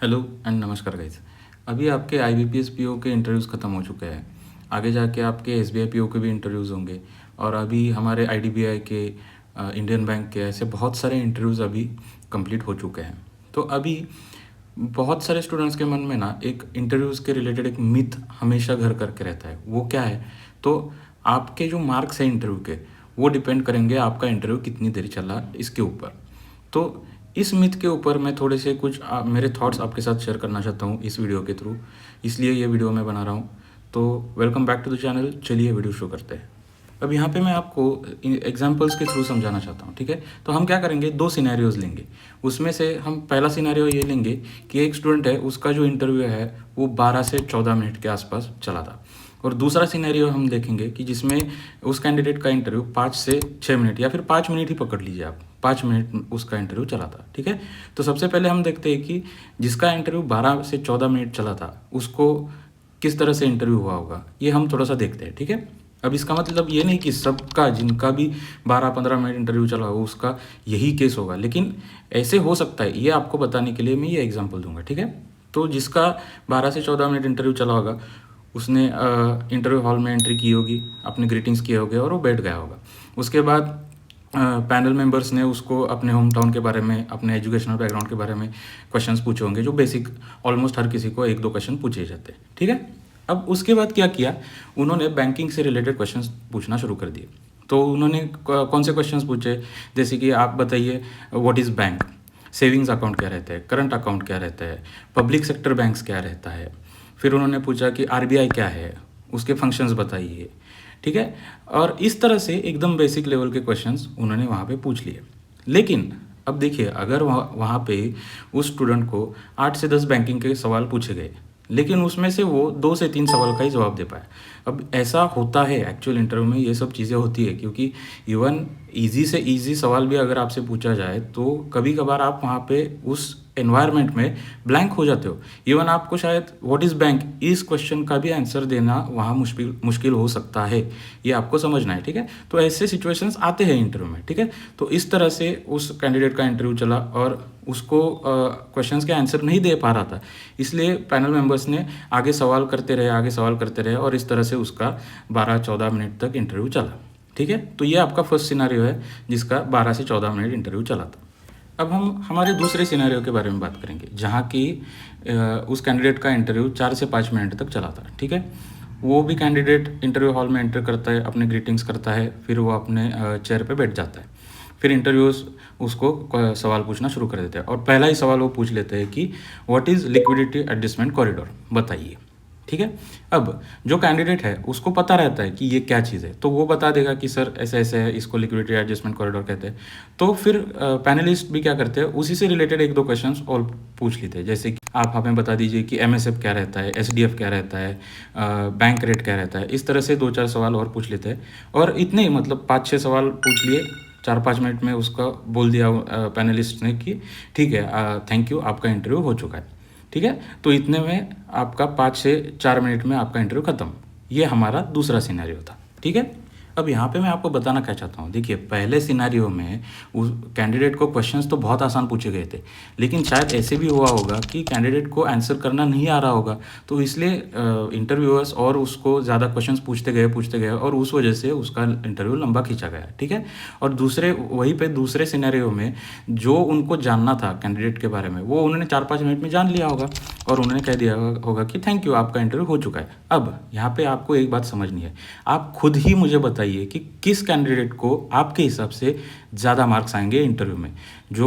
Hello and नमस्कार guys. अभी आपके आईबीपीएस पीओ के इंटरव्यूज़ ख़त्म हो चुके हैं। आगे जाके आपके एसबीआई पीओ के भी इंटरव्यूज़ होंगे और अभी हमारे आईडीबीआई के इंडियन बैंक के ऐसे बहुत सारे इंटरव्यूज़ अभी कंप्लीट हो चुके हैं। तो अभी बहुत सारे स्टूडेंट्स के मन में ना एक इंटरव्यूज़ के रिलेटेड एक मिथ हमेशा घर करके रहता है। वो क्या है? तो आपके जो मार्क्स हैं इंटरव्यू के, वो डिपेंड करेंगे आपका इंटरव्यू कितनी देर चला इसके ऊपर। तो इस मिथ के ऊपर मैं थोड़े से कुछ मेरे थॉट्स आपके साथ शेयर करना चाहता हूँ इस वीडियो के थ्रू, इसलिए ये वीडियो मैं बना रहा हूँ। तो welcome back to the channel. चलिए वीडियो शुरू करते हैं। अब यहाँ पे मैं आपको एग्जांपल्स के थ्रू समझाना चाहता हूँ, ठीक है? तो हम क्या करेंगे, दो सिनेरियोज लेंगे। उसमें से हम पहला सिनेरियो ये लेंगे कि एक स्टूडेंट है, उसका जो इंटरव्यू है वो 12 से 14 मिनट के आसपास चला था। और दूसरा सिनेरियो हम देखेंगे कि जिसमें उस कैंडिडेट का इंटरव्यू 5 से 6 मिनट या फिर 5 मिनट ही पकड़ लीजिए आप, 5 मिनट उसका इंटरव्यू चला था, ठीक है? तो सबसे पहले हम देखते हैं कि जिसका इंटरव्यू 12 से 14 मिनट चला था उसको किस तरह से इंटरव्यू हुआ होगा, ये हम थोड़ा सा देखते हैं, ठीक है? अब इसका मतलब ये नहीं कि सबका जिनका भी 12-15 मिनट इंटरव्यू चला हो उसका यही केस होगा, लेकिन ऐसे हो सकता है, ये आपको बताने के लिए मैं ये एग्जांपल दूंगा, ठीक है? तो जिसका 12 से 14 मिनट इंटरव्यू चला होगा, उसने इंटरव्यू हॉल में एंट्री की होगी, अपने ग्रीटिंग्स किए होंगे और वो बैठ गया होगा। उसके बाद पैनल मेंबर्स ने उसको अपने होम टाउन के बारे में, अपने एजुकेशनल बैकग्राउंड के बारे में क्वेश्चंस पूछे होंगे, जो बेसिक ऑलमोस्ट हर किसी को 1-2 क्वेश्चन पूछे जाते हैं, ठीक है? अब उसके बाद क्या किया, उन्होंने बैंकिंग से रिलेटेड क्वेश्चंस पूछना शुरू कर दिए। तो उन्होंने कौन से क्वेश्चंस पूछे, जैसे कि आप बताइए what is bank, savings account क्या रहता है, करंट अकाउंट क्या रहता है, पब्लिक सेक्टर बैंक्स क्या रहता है। फिर उन्होंने पूछा कि आरबीआई क्या है, उसके फंक्शंस बताइए, ठीक है? और इस तरह से एकदम बेसिक लेवल के क्वेश्चंस उन्होंने वहाँ पे पूछ लिए। लेकिन अब देखिए, अगर वहाँ पे उस स्टूडेंट को 8 से 10 बैंकिंग के सवाल पूछे गए, लेकिन उसमें से वो 2 से 3 सवाल का ही जवाब दे पाया। अब ऐसा होता है एक्चुअल इंटरव्यू में, ये सब चीज़ें होती है, क्योंकि इवन ईज़ी से ईज़ी सवाल भी अगर आपसे पूछा जाए तो कभी कभार आप वहाँ पे उस एनवायरनमेंट में ब्लैंक हो जाते हो। इवन आपको शायद व्हाट इज़ बैंक, इस क्वेश्चन का भी आंसर देना वहाँ मुश्किल मुश्किल हो सकता है, ये आपको समझना है, ठीक है? तो ऐसे सिचुएशंस आते हैं इंटरव्यू में, ठीक है? तो इस तरह से उस कैंडिडेट का इंटरव्यू चला और उसको क्वेश्चंस के आंसर नहीं दे पा रहा था, इसलिए पैनल मेंबर्स ने आगे सवाल करते रहे, आगे सवाल करते रहे और इस तरह से उसका 12-14 मिनट तक इंटरव्यू चला, ठीक है? तो ये आपका फर्स्ट सिनेरियो है जिसका 12 से 14 मिनट इंटरव्यू चला था। अब हम हमारे दूसरे सिनेरियो के बारे में बात करेंगे, जहाँ की उस कैंडिडेट का इंटरव्यू 4 से 5 मिनट तक चला था, ठीक है? वो भी कैंडिडेट इंटरव्यू हॉल में एंटर करता है, अपने ग्रीटिंग्स करता है, फिर वो अपने चेयर पे बैठ जाता है। फिर इंटरव्यूज उसको सवाल पूछना शुरू कर देते हैं और पहला ही सवाल वो पूछ लेते हैं कि what is liquidity adjustment corridor, बताइए, ठीक है? अब जो कैंडिडेट है उसको पता रहता है कि ये क्या चीज़ है, तो वो बता देगा कि सर ऐसे ऐसे है, इसको लिक्विडिटी एडजस्टमेंट कॉरिडोर कहते हैं। तो फिर पैनलिस्ट भी क्या करते हैं, उसी से रिलेटेड 1-2 क्वेश्चंस और पूछ लेते हैं, जैसे कि आप हमें बता दीजिए कि एमएसएफ क्या रहता है, एसडीएफ क्या रहता है, बैंक रेट क्या रहता है। इस तरह से 2-4 सवाल और पूछ लेते हैं और इतने ही, मतलब 5-6 सवाल पूछ लिए, 4-5 मिनट में उसका बोल दिया पैनलिस्ट ने कि ठीक है, थैंक यू, आपका इंटरव्यू हो चुका है, ठीक है? तो इतने में आपका 5 से 4 मिनट में आपका इंटरव्यू ख़त्म। ये हमारा दूसरा सिनेरियो था, ठीक है? अब यहाँ पे मैं आपको बताना क्या चाहता हूँ, देखिए पहले सिनेरियो में उस कैंडिडेट को क्वेश्चंस तो बहुत आसान पूछे गए थे, लेकिन शायद ऐसे भी हुआ होगा कि कैंडिडेट को आंसर करना नहीं आ रहा होगा, तो इसलिए इंटरव्यूअर्स और उसको ज़्यादा क्वेश्चंस पूछते गए और उस वजह से उसका इंटरव्यू लंबा खींचा गया, ठीक है? और वहीं पे दूसरे सिनेरियो में जो उनको जानना था कैंडिडेट के बारे में, वो उन्होंने 4-5 मिनट में जान लिया होगा और उन्होंने कह दिया होगा कि थैंक यू, आपका इंटरव्यू हो चुका है। अब यहाँ पे आपको एक बात समझनी है, आप खुद ही मुझे बताइए कि किस कैंडिडेट को आपके हिसाब से ज़्यादा मार्क्स आएंगे इंटरव्यू में। जो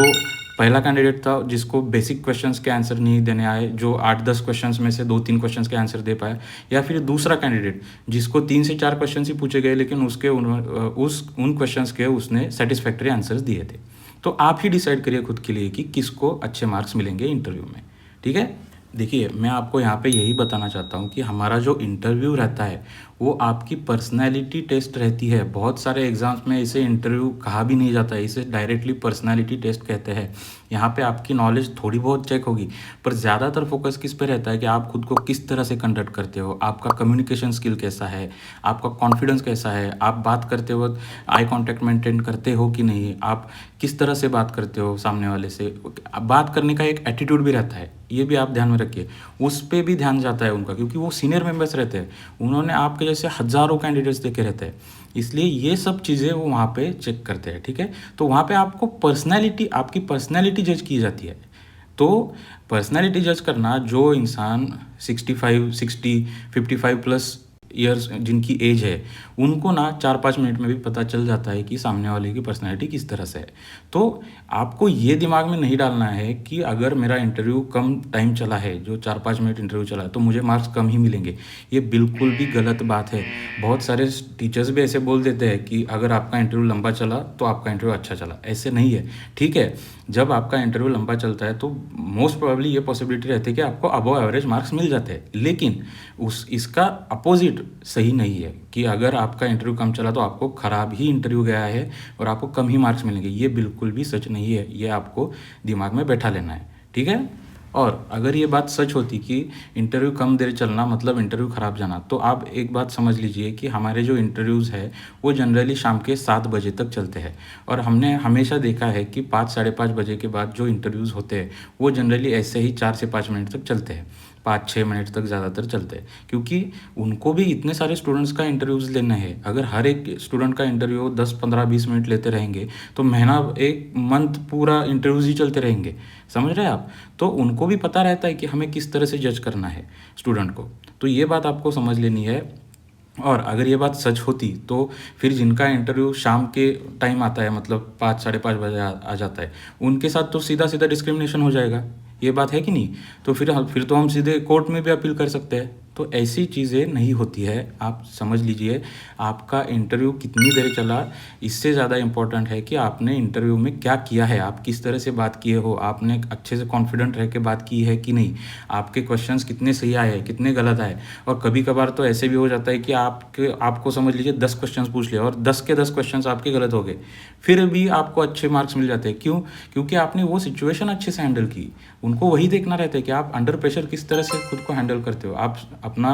पहला कैंडिडेट था जिसको बेसिक क्वेश्चंस के आंसर नहीं देने आए, जो 8-10 क्वेश्चंस में से 2-3 क्वेश्चंस के आंसर दे पाया, या फिर दूसरा कैंडिडेट जिसको 3 से 4 क्वेश्चंस ही पूछे गए लेकिन उन क्वेश्चंस के उसने सेटिस्फैक्टरी आंसर्स दिए थे। तो आप ही डिसाइड करिए खुद के लिए कि किसको अच्छे मार्क्स मिलेंगे इंटरव्यू में, ठीक है? देखिए मैं आपको यहाँ पे यही बताना चाहता हूँ कि हमारा जो इंटरव्यू रहता है वो आपकी पर्सनैलिटी टेस्ट रहती है। बहुत सारे एग्ज़ाम्स में इसे इंटरव्यू कहा भी नहीं जाता है, इसे डायरेक्टली पर्सनैलिटी टेस्ट कहते हैं। यहाँ पे आपकी नॉलेज थोड़ी बहुत चेक होगी, पर ज़्यादातर फोकस किस पे रहता है कि आप खुद को किस तरह से कंडक्ट करते हो, आपका कम्युनिकेशन स्किल कैसा है, आपका कॉन्फिडेंस कैसा है, आप बात करते वक़्त आई कॉन्टैक्ट मेंटेन करते हो कि नहीं, आप किस तरह से बात करते हो सामने वाले से। बात करने का एक एटीट्यूड भी रहता है, ये भी आप ध्यान में रखिए। उस पे भी ध्यान जाता है उनका, क्योंकि वो सीनियर मेंबर्स रहते हैं, उन्होंने आपके जैसे हज़ारों कैंडिडेट्स देखे रहते हैं, इसलिए ये सब चीज़ें वो वहाँ पे चेक करते हैं, ठीक है। तो वहाँ पे आपको पर्सनैलिटी, आपकी पर्सनैलिटी जज की जाती है। तो पर्सनैलिटी जज करना, जो इंसान 65, 60, 55 प्लस ईयर्स जिनकी एज है, उनको ना 4-5 मिनट में भी पता चल जाता है कि सामने वाले की पर्सनैलिटी किस तरह से है। तो आपको ये दिमाग में नहीं डालना है कि अगर मेरा इंटरव्यू कम टाइम चला है, जो 4-5 मिनट इंटरव्यू चला है, तो मुझे मार्क्स कम ही मिलेंगे। ये बिल्कुल भी गलत बात है। बहुत सारे टीचर्स भी ऐसे बोल देते हैं कि अगर आपका इंटरव्यू लंबा चला तो आपका इंटरव्यू अच्छा चला। ऐसे नहीं है, ठीक है। जब आपका इंटरव्यू लंबा चलता है तो मोस्ट प्रोबेबली ये पॉसिबिलिटी रहती है कि आपको अबव एवरेज मार्क्स मिल जाते हैं, लेकिन इसका अपोजिट सही नहीं है कि अगर आपका इंटरव्यू कम चला तो आपको ख़राब ही इंटरव्यू गया है और आपको कम ही मार्क्स मिलेंगे। ये बिल्कुल भी सच नहीं है, ये आपको दिमाग में बैठा लेना है, ठीक है। और अगर ये बात सच होती कि इंटरव्यू कम देर चलना मतलब इंटरव्यू ख़राब जाना, तो आप एक बात समझ लीजिए कि हमारे जो इंटरव्यूज़ है वो जनरली शाम के 7 बजे तक चलते हैं, और हमने हमेशा देखा है कि 5, साढ़े 5 बजे के बाद जो इंटरव्यूज़ होते हैं वो जनरली ऐसे ही 4 से 5 मिनट तक चलते हैं, 5-6 मिनट तक ज़्यादातर चलते हैं, क्योंकि उनको भी इतने सारे स्टूडेंट्स का इंटरव्यूज़ लेना है। अगर हर एक स्टूडेंट का इंटरव्यू 10, 15, 20 मिनट लेते रहेंगे तो महीना, एक मंथ पूरा इंटरव्यूज़ ही चलते रहेंगे, समझ रहे हैं आप। तो उनको भी पता रहता है कि हमें किस तरह से जज करना है स्टूडेंट को, तो ये बात आपको समझ लेनी है। और अगर ये बात सच होती तो फिर जिनका इंटरव्यू शाम के टाइम आता है, मतलब 5, साढ़े 5 बजे आ जाता है, उनके साथ तो सीधा सीधा डिस्क्रिमिनेशन हो जाएगा। ये बात है कि नहीं। तो फिर तो हम सीधे कोर्ट में भी अपील कर सकते हैं। तो ऐसी चीज़ें नहीं होती है, आप समझ लीजिए। आपका इंटरव्यू कितनी देर चला, इससे ज़्यादा इम्पोर्टेंट है कि आपने इंटरव्यू में क्या किया है, आप किस तरह से बात किए हो, आपने अच्छे से कॉन्फिडेंट रह के बात की है कि नहीं, आपके क्वेश्चंस कितने सही आए हैं, कितने गलत आए। और कभी कभार तो ऐसे भी हो जाता है कि आपको समझ लीजिए 10 क्वेश्चंस पूछ लिया और 10 के 10 क्वेश्चंस आपके गलत हो गए, फिर भी आपको अच्छे मार्क्स मिल जाते हैं। क्यों? क्योंकि आपने वो सिचुएशन अच्छे से हैंडल की। उनको वही देखना रहता है कि आप अंडर प्रेशर किस तरह से खुद को हैंडल करते हो, आप अपना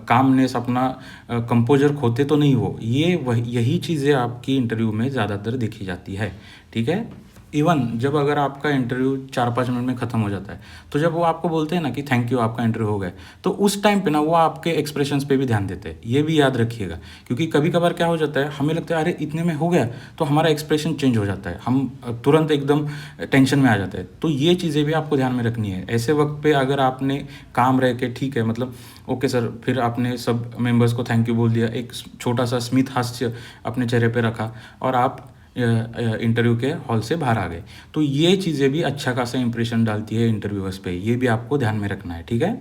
कामनेस, अपना कंपोजर खोते तो नहीं हो। यही चीज़ें आपकी इंटरव्यू में ज़्यादातर देखी जाती है, ठीक है। इवन जब अगर आपका इंटरव्यू 4-5 मिनट में ख़त्म हो जाता है, तो जब वो आपको बोलते हैं ना कि थैंक यू, आपका इंटरव्यू हो गया, तो उस टाइम पे ना वो आपके एक्सप्रेशंस पे भी ध्यान देते हैं। ये भी याद रखिएगा, क्योंकि कभी कभार क्या हो जाता है, हमें लगता है अरे इतने में हो गया, तो हमारा एक्सप्रेशन चेंज हो जाता है, हम तुरंत एकदम टेंशन में आ जाते हैं। तो ये चीज़ें भी आपको ध्यान में रखनी है। ऐसे वक्त पे अगर आपने काम रह के, ठीक है, मतलब ओके सर, फिर आपने सब मेंबर्स को थैंक यू बोल दिया, एक छोटा सा स्मित हास्य अपने चेहरे पे रखा और आप इंटरव्यू के हॉल से बाहर आ गए, तो ये चीज़ें भी अच्छा खासा इंप्रेशन डालती है इंटरव्यूअर्स पे। ये भी आपको ध्यान में रखना है, ठीक है।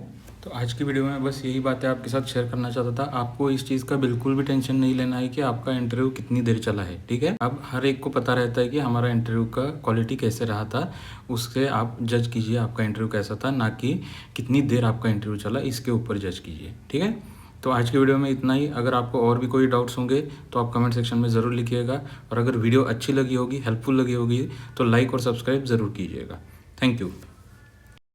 तो आज की वीडियो में बस यही बातें आपके साथ शेयर करना चाहता था। आपको इस चीज़ का बिल्कुल भी टेंशन नहीं लेना है कि आपका इंटरव्यू कितनी देर चला है, ठीक है। अब हर एक को पता रहता है कि हमारा इंटरव्यू का क्वालिटी कैसे रहा था, उससे आप जज कीजिए आपका इंटरव्यू कैसा था, ना कि कितनी देर आपका इंटरव्यू चला, इसके ऊपर जज कीजिए, ठीक है। तो आज की वीडियो में इतना ही। अगर आपको और भी कोई डाउट्स होंगे तो आप कमेंट सेक्शन में ज़रूर लिखिएगा, और अगर वीडियो अच्छी लगी होगी, हेल्पफुल लगी होगी, तो लाइक और सब्सक्राइब ज़रूर कीजिएगा। Thank you.